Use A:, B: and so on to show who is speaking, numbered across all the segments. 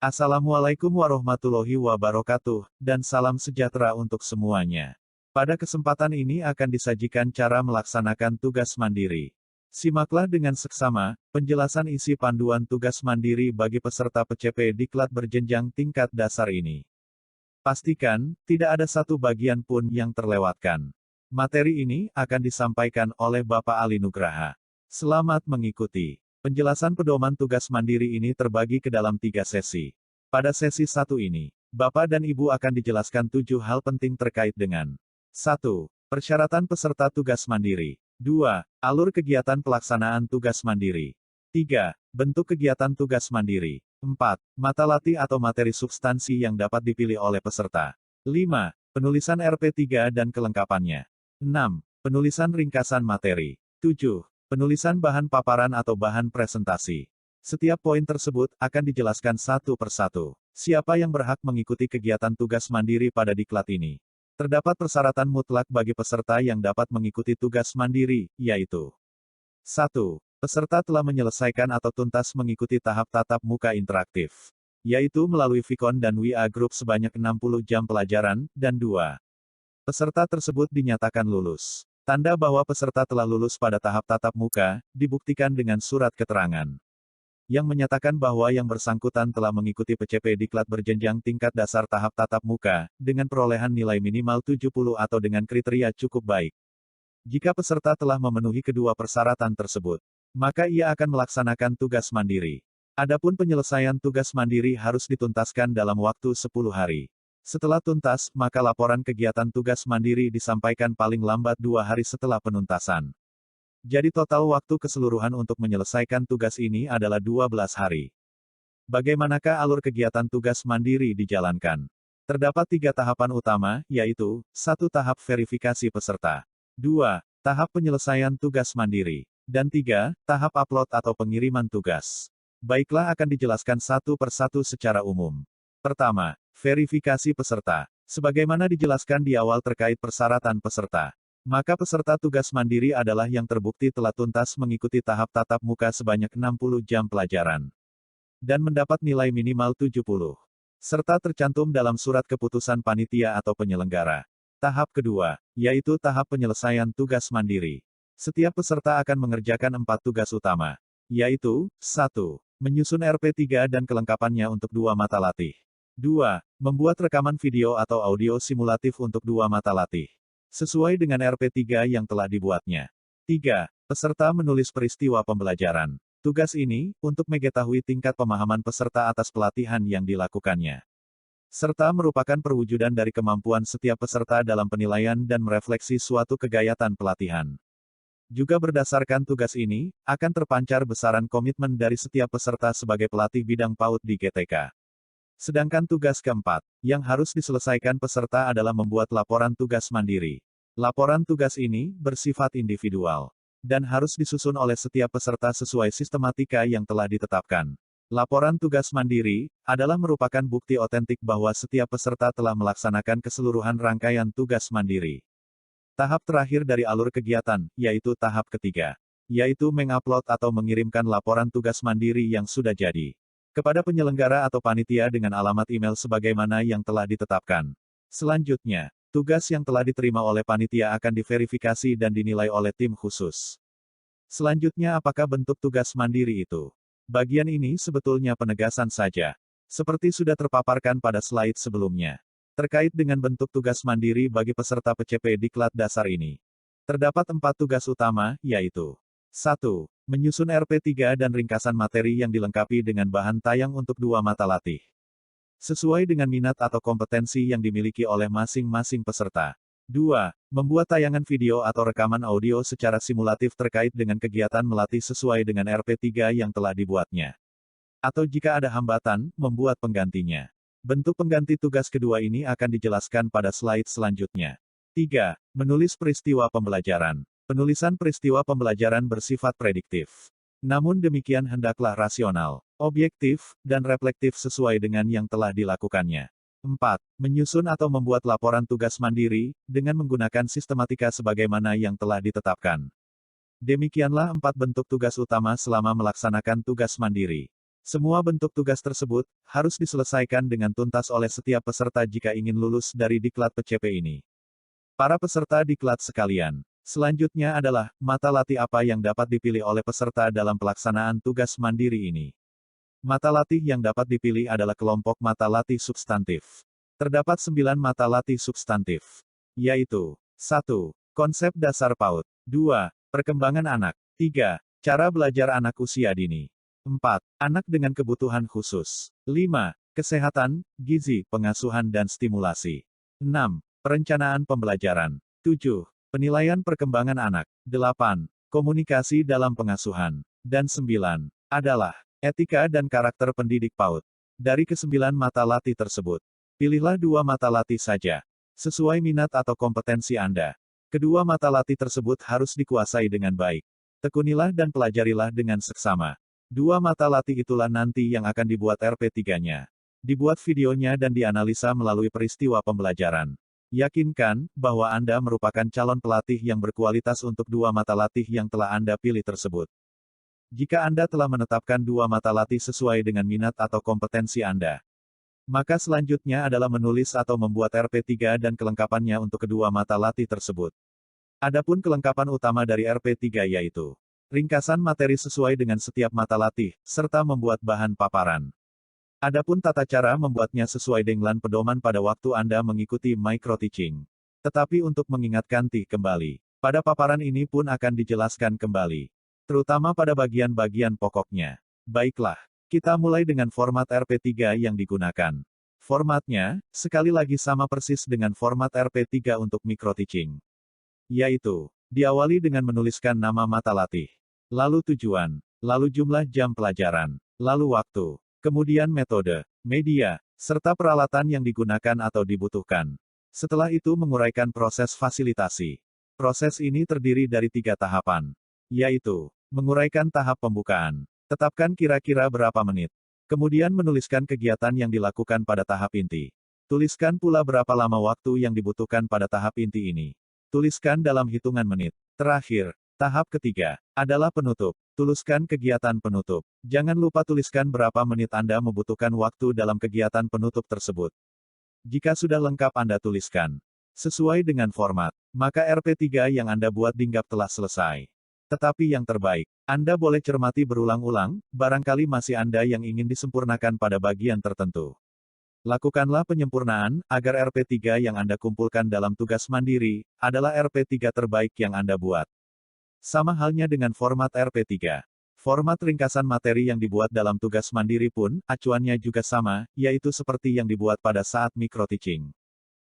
A: Assalamualaikum warahmatullahi wabarakatuh, dan salam sejahtera untuk semuanya. Pada kesempatan ini akan disajikan cara melaksanakan tugas mandiri. Simaklah dengan seksama, penjelasan isi panduan tugas mandiri bagi peserta PCP Diklat berjenjang tingkat dasar ini. Pastikan, tidak ada satu bagian pun yang terlewatkan. Materi ini akan disampaikan oleh Bapak Ali Nugraha. Selamat mengikuti. Penjelasan pedoman tugas mandiri ini terbagi ke dalam 3 sesi. Pada sesi 1 ini, Bapak dan Ibu akan dijelaskan 7 hal penting terkait dengan 1. Persyaratan peserta tugas mandiri. 2. Alur kegiatan pelaksanaan tugas mandiri. 3. Bentuk kegiatan tugas mandiri. 4. Mata latih atau materi substansi yang dapat dipilih oleh peserta. 5. Penulisan RP3 dan kelengkapannya. 6. Penulisan ringkasan materi. 7. Penulisan bahan paparan atau bahan presentasi. Setiap poin tersebut akan dijelaskan satu persatu. Siapa yang berhak mengikuti kegiatan tugas mandiri pada diklat ini? Terdapat persyaratan mutlak bagi peserta yang dapat mengikuti tugas mandiri, yaitu 1. Peserta telah menyelesaikan atau tuntas mengikuti tahap tatap muka interaktif, yaitu melalui Vicon dan WA Group sebanyak 60 jam pelajaran, dan 2. Peserta tersebut dinyatakan lulus. Tanda bahwa peserta telah lulus pada tahap tatap muka, dibuktikan dengan surat keterangan yang menyatakan bahwa yang bersangkutan telah mengikuti PCP Diklat berjenjang tingkat dasar tahap tatap muka, dengan perolehan nilai minimal 70 atau dengan kriteria cukup baik. Jika peserta telah memenuhi kedua persyaratan tersebut, maka ia akan melaksanakan tugas mandiri. Adapun penyelesaian tugas mandiri harus dituntaskan dalam waktu 10 hari. Setelah tuntas, maka laporan kegiatan tugas mandiri disampaikan paling lambat 2 hari setelah penuntasan. Jadi total waktu keseluruhan untuk menyelesaikan tugas ini adalah 12 hari. Bagaimanakah alur kegiatan tugas mandiri dijalankan? Terdapat 3 tahapan utama, yaitu 1. Tahap verifikasi peserta, 2. Tahap penyelesaian tugas mandiri, dan 3. Tahap upload atau pengiriman tugas. Baiklah, akan dijelaskan satu persatu secara umum. Pertama, verifikasi peserta. Sebagaimana dijelaskan di awal terkait persyaratan peserta, maka peserta tugas mandiri adalah yang terbukti telah tuntas mengikuti tahap tatap muka sebanyak 60 jam pelajaran, dan mendapat nilai minimal 70, serta tercantum dalam surat keputusan panitia atau penyelenggara. Tahap kedua, yaitu tahap penyelesaian tugas mandiri. Setiap peserta akan mengerjakan 4 tugas utama, yaitu 1. Menyusun RP3 dan kelengkapannya untuk 2 mata latih. 2. Membuat rekaman video atau audio simulatif untuk 2 mata latih, sesuai dengan RP3 yang telah dibuatnya. 3. Peserta menulis peristiwa pembelajaran. Tugas ini, untuk mengetahui tingkat pemahaman peserta atas pelatihan yang dilakukannya, serta merupakan perwujudan dari kemampuan setiap peserta dalam penilaian dan merefleksi suatu kegiatan pelatihan. Juga berdasarkan tugas ini, akan terpancar besaran komitmen dari setiap peserta sebagai pelatih bidang PAUD di GTK. Sedangkan tugas keempat, yang harus diselesaikan peserta adalah membuat laporan tugas mandiri. Laporan tugas ini bersifat individual, dan harus disusun oleh setiap peserta sesuai sistematika yang telah ditetapkan. Laporan tugas mandiri adalah merupakan bukti otentik bahwa setiap peserta telah melaksanakan keseluruhan rangkaian tugas mandiri. Tahap terakhir dari alur kegiatan, yaitu tahap ketiga, yaitu mengupload atau mengirimkan laporan tugas mandiri yang sudah jadi kepada penyelenggara atau panitia dengan alamat email sebagaimana yang telah ditetapkan. Selanjutnya, tugas yang telah diterima oleh panitia akan diverifikasi dan dinilai oleh tim khusus. Selanjutnya, apakah bentuk tugas mandiri itu? Bagian ini sebetulnya penegasan saja, seperti sudah terpaparkan pada slide sebelumnya. Terkait dengan bentuk tugas mandiri bagi peserta PCP Diklat dasar ini, terdapat 4 tugas utama, yaitu 1. Menyusun RP3 dan ringkasan materi yang dilengkapi dengan bahan tayang untuk 2 mata latih, sesuai dengan minat atau kompetensi yang dimiliki oleh masing-masing peserta. 2. Membuat tayangan video atau rekaman audio secara simulatif terkait dengan kegiatan melatih sesuai dengan RP3 yang telah dibuatnya. Atau jika ada hambatan, membuat penggantinya. Bentuk pengganti tugas kedua ini akan dijelaskan pada slide selanjutnya. 3. Menulis peristiwa pembelajaran. Penulisan peristiwa pembelajaran bersifat prediktif. Namun demikian hendaklah rasional, objektif, dan reflektif sesuai dengan yang telah dilakukannya. 4. Menyusun atau membuat laporan tugas mandiri, dengan menggunakan sistematika sebagaimana yang telah ditetapkan. Demikianlah 4 bentuk tugas utama selama melaksanakan tugas mandiri. Semua bentuk tugas tersebut harus diselesaikan dengan tuntas oleh setiap peserta jika ingin lulus dari diklat PCP ini. Para peserta diklat sekalian, selanjutnya adalah mata latih apa yang dapat dipilih oleh peserta dalam pelaksanaan tugas mandiri ini. Mata latih yang dapat dipilih adalah kelompok mata latih substantif. Terdapat 9 mata latih substantif, yaitu 1. Konsep dasar PAUD. 2. Perkembangan anak. 3. Cara belajar anak usia dini. 4. Anak dengan kebutuhan khusus. 5. Kesehatan, gizi, pengasuhan dan stimulasi. 6. Perencanaan pembelajaran. 7. Penilaian perkembangan anak. 8. Komunikasi dalam pengasuhan. Dan 9. Adalah etika dan karakter pendidik PAUD. Dari ke-9 mata latih tersebut, pilihlah 2 mata latih saja, sesuai minat atau kompetensi Anda. Kedua mata latih tersebut harus dikuasai dengan baik. Tekunilah dan pelajarilah dengan seksama. 2 mata latih itulah nanti yang akan dibuat RP3-nya. Dibuat videonya dan dianalisa melalui peristiwa pembelajaran. Yakinkan bahwa Anda merupakan calon pelatih yang berkualitas untuk 2 mata latih yang telah Anda pilih tersebut. Jika Anda telah menetapkan 2 mata latih sesuai dengan minat atau kompetensi Anda, maka selanjutnya adalah menulis atau membuat RP3 dan kelengkapannya untuk kedua mata latih tersebut. Adapun kelengkapan utama dari RP3 yaitu ringkasan materi sesuai dengan setiap mata latih, serta membuat bahan paparan. Adapun tata cara membuatnya sesuai dengan pedoman pada waktu Anda mengikuti micro-teaching. Tetapi untuk mengingatkan kembali, pada paparan ini pun akan dijelaskan kembali, terutama pada bagian-bagian pokoknya. Baiklah, kita mulai dengan format RP3 yang digunakan. Formatnya, sekali lagi sama persis dengan format RP3 untuk micro-teaching. Yaitu, diawali dengan menuliskan nama mata latih, lalu tujuan, lalu jumlah jam pelajaran, lalu waktu, kemudian metode, media, serta peralatan yang digunakan atau dibutuhkan. Setelah itu menguraikan proses fasilitasi. Proses ini terdiri dari 3 tahapan, yaitu, menguraikan tahap pembukaan, tetapkan kira-kira berapa menit, kemudian menuliskan kegiatan yang dilakukan pada tahap inti. Tuliskan pula berapa lama waktu yang dibutuhkan pada tahap inti ini. Tuliskan dalam hitungan menit. Terakhir, tahap ketiga adalah penutup. Tuliskan kegiatan penutup. Jangan lupa tuliskan berapa menit Anda membutuhkan waktu dalam kegiatan penutup tersebut. Jika sudah lengkap Anda tuliskan sesuai dengan format, maka RP3 yang Anda buat dinggap telah selesai. Tetapi yang terbaik, Anda boleh cermati berulang-ulang, barangkali masih Anda yang ingin disempurnakan pada bagian tertentu. Lakukanlah penyempurnaan, agar RP3 yang Anda kumpulkan dalam tugas mandiri, adalah RP3 terbaik yang Anda buat. Sama halnya dengan format RP3. Format ringkasan materi yang dibuat dalam tugas mandiri pun, acuannya juga sama, yaitu seperti yang dibuat pada saat micro-teaching.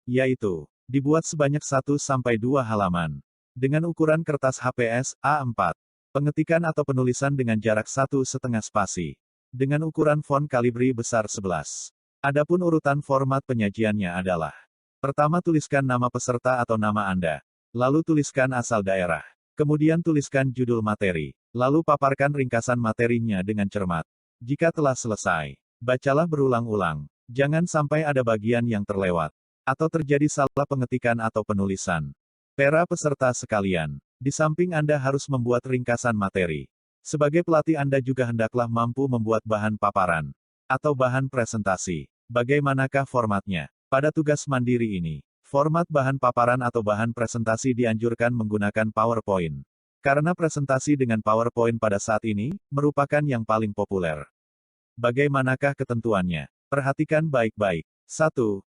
A: Yaitu, dibuat sebanyak 1-2 halaman. Dengan ukuran kertas HPS, A4. Pengetikan atau penulisan dengan jarak 1,5 spasi. Dengan ukuran font kalibri besar 11. Adapun urutan format penyajiannya adalah: pertama tuliskan nama peserta atau nama Anda. Lalu tuliskan asal daerah. Kemudian tuliskan judul materi. Lalu paparkan ringkasan materinya dengan cermat. Jika telah selesai, bacalah berulang-ulang. Jangan sampai ada bagian yang terlewat, atau terjadi salah pengetikan atau penulisan. Para peserta sekalian, di samping Anda harus membuat ringkasan materi, sebagai pelatih Anda juga hendaklah mampu membuat bahan paparan, atau bahan presentasi. Bagaimanakah formatnya? Pada tugas mandiri ini, format bahan paparan atau bahan presentasi dianjurkan menggunakan PowerPoint. Karena presentasi dengan PowerPoint pada saat ini, merupakan yang paling populer. Bagaimanakah ketentuannya? Perhatikan baik-baik. 1.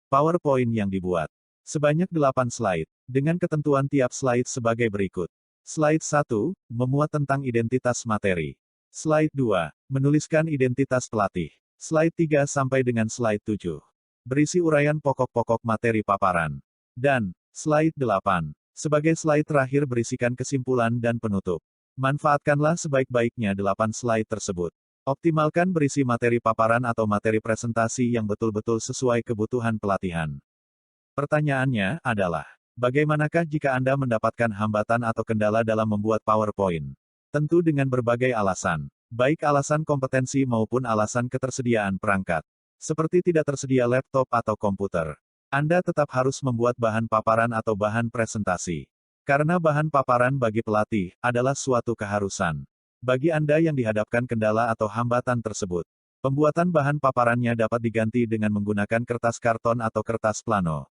A: PowerPoint yang dibuat. Sebanyak 8 slide, dengan ketentuan tiap slide sebagai berikut. Slide 1, memuat tentang identitas materi. Slide 2, menuliskan identitas pelatih. Slide 3 sampai dengan slide 7. Berisi uraian pokok-pokok materi paparan. Dan, slide 8. Sebagai slide terakhir berisikan kesimpulan dan penutup. Manfaatkanlah sebaik-baiknya 8 slide tersebut. Optimalkan berisi materi paparan atau materi presentasi yang betul-betul sesuai kebutuhan pelatihan. Pertanyaannya adalah, bagaimanakah jika Anda mendapatkan hambatan atau kendala dalam membuat PowerPoint? Tentu dengan berbagai alasan. Baik alasan kompetensi maupun alasan ketersediaan perangkat. Seperti tidak tersedia laptop atau komputer. Anda tetap harus membuat bahan paparan atau bahan presentasi. Karena bahan paparan bagi pelatih adalah suatu keharusan. Bagi Anda yang dihadapkan kendala atau hambatan tersebut, Pembuatan bahan paparannya dapat diganti dengan menggunakan kertas karton atau kertas plano.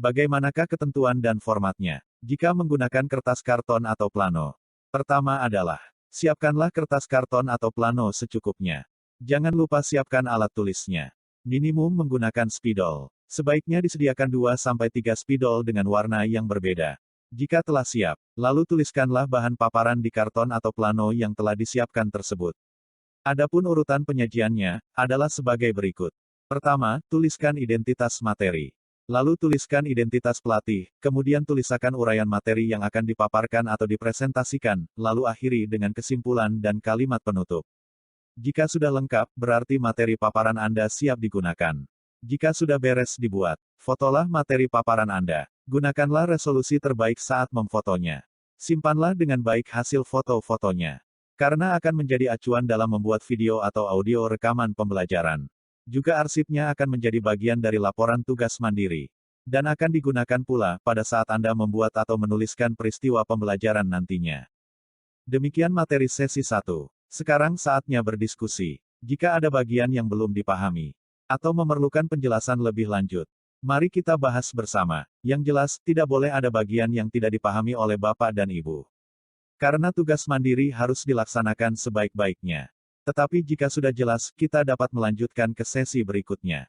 A: Bagaimanakah ketentuan dan formatnya? Jika menggunakan kertas karton atau plano. Pertama adalah, siapkanlah kertas karton atau plano secukupnya. Jangan lupa siapkan alat tulisnya. Minimum menggunakan spidol. Sebaiknya disediakan 2-3 spidol dengan warna yang berbeda. Jika telah siap, lalu tuliskanlah bahan paparan di karton atau plano yang telah disiapkan tersebut. Adapun urutan penyajiannya, adalah sebagai berikut. Pertama, tuliskan identitas materi. Lalu tuliskan identitas pelatih, kemudian tuliskan uraian materi yang akan dipaparkan atau dipresentasikan, lalu akhiri dengan kesimpulan dan kalimat penutup. Jika sudah lengkap, berarti materi paparan Anda siap digunakan. Jika sudah beres dibuat, fotolah materi paparan Anda. Gunakanlah resolusi terbaik saat memfotonya. Simpanlah dengan baik hasil foto-fotonya. Karena akan menjadi acuan dalam membuat video atau audio rekaman pembelajaran. Juga arsipnya akan menjadi bagian dari laporan tugas mandiri. Dan akan digunakan pula pada saat Anda membuat atau menuliskan peristiwa pembelajaran nantinya. Demikian materi sesi 1. Sekarang saatnya berdiskusi. Jika ada bagian yang belum dipahami, atau memerlukan penjelasan lebih lanjut, mari kita bahas bersama. Yang jelas, tidak boleh ada bagian yang tidak dipahami oleh Bapak dan Ibu. Karena tugas mandiri harus dilaksanakan sebaik-baiknya. Tetapi jika sudah jelas, kita dapat melanjutkan ke sesi berikutnya.